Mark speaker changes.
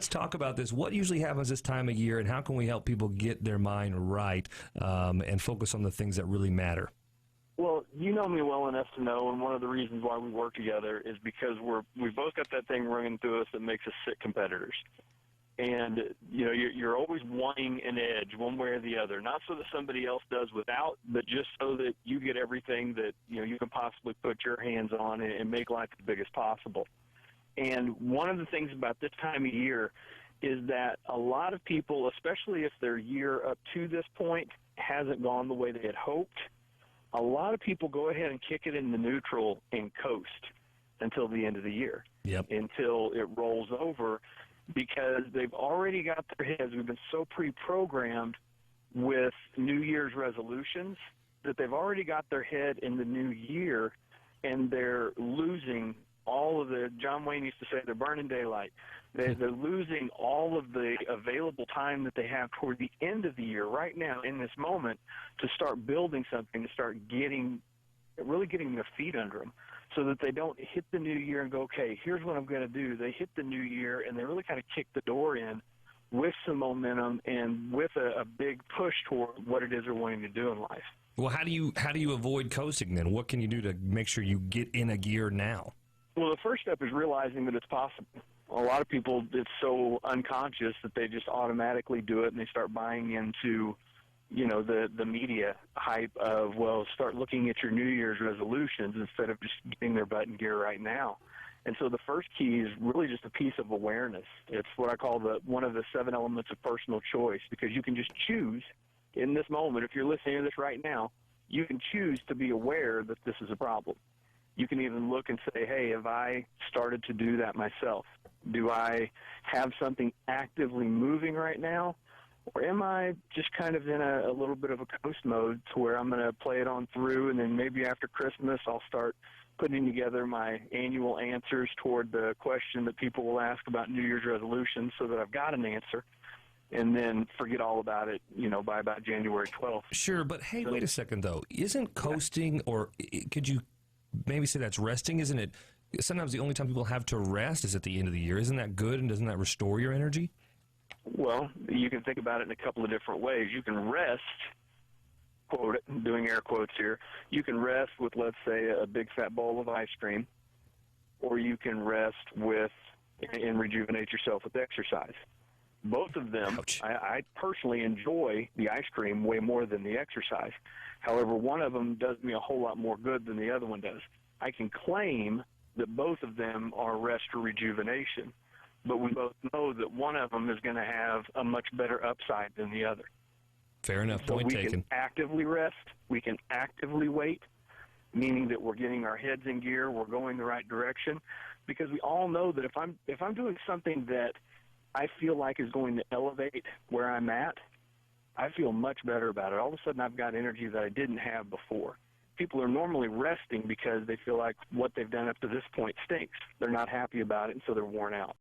Speaker 1: Let's talk about this. What usually happens this time of year, and how can we help people get their mind right and focus on the things that really matter?
Speaker 2: Well, you know me well enough to know, and one of the reasons why we work together is because we've both got that thing running through us that makes us sick competitors. And, you know, you're always wanting an edge one way or the other, not so that somebody else does without, but just so that you get everything that, you know, you can possibly put your hands on and make life the biggest possible. And one of the things about this time of year is that a lot of people, especially if their year up to this point hasn't gone the way they had hoped, a lot of people go ahead and kick it into neutral and coast until the end of the year, until it rolls over, because they've already got their heads. We've been so pre-programmed with New Year's resolutions that they've already got their head in the new year, and they're losing all of the, John Wayne used to say, they're burning daylight. They're losing all of the available time that they have toward the end of the year right now in this moment to start building something, to start really getting their feet under them so that they don't hit the new year and go, okay, here's what I'm going to do. They hit the new year and they really kind of kick the door in with some momentum and with a big push toward what it is they're wanting to do in life.
Speaker 1: Well, how do you avoid coasting then? What can you do to make sure you get in a gear now?
Speaker 2: Well, the first step is realizing that it's possible. A lot of people, it's so unconscious that they just automatically do it, and they start buying into, you know, the media hype of, well, start looking at your New Year's resolutions instead of just getting their butt in gear right now. And so the first key is really just a piece of awareness. It's what I call one of the 7 elements of personal choice, because you can just choose in this moment. If you're listening to this right now, you can choose to be aware that this is a problem. You can even look and say, hey, have I started to do that myself? Do I have something actively moving right now? Or am I just kind of in a little bit of a coast mode to where I'm going to play it on through, and then maybe after Christmas I'll start putting together my annual answers toward the question that people will ask about New Year's resolutions so that I've got an answer, and then forget all about it, you know, by about January 12th.
Speaker 1: Sure, but hey, wait a second, though. Isn't coasting, or could you maybe say that's resting? Isn't it sometimes the only time people have to rest is at the end of the year? Isn't that good, and doesn't that restore your energy?
Speaker 2: Well, you can think about it in a couple of different ways. You can rest, quote, doing air quotes here, you can rest with, let's say, a big fat bowl of ice cream, or you can rest with and rejuvenate yourself with exercise. Both of them, I personally enjoy the ice cream way more than the exercise. However, one of them does me a whole lot more good than the other one does. I can claim that both of them are rest or rejuvenation, but we both know that one of them is going to have a much better upside than the other.
Speaker 1: Fair enough.
Speaker 2: So
Speaker 1: Point
Speaker 2: we
Speaker 1: taken.
Speaker 2: can actively rest. We can actively wait, meaning that we're getting our heads in gear, we're going the right direction, because we all know that if I'm doing something that I feel like is going to elevate where I'm at, I feel much better about it. All of a sudden, I've got energy that I didn't have before. People are normally resting because they feel like what they've done up to this point stinks. They're not happy about it, and so they're worn out.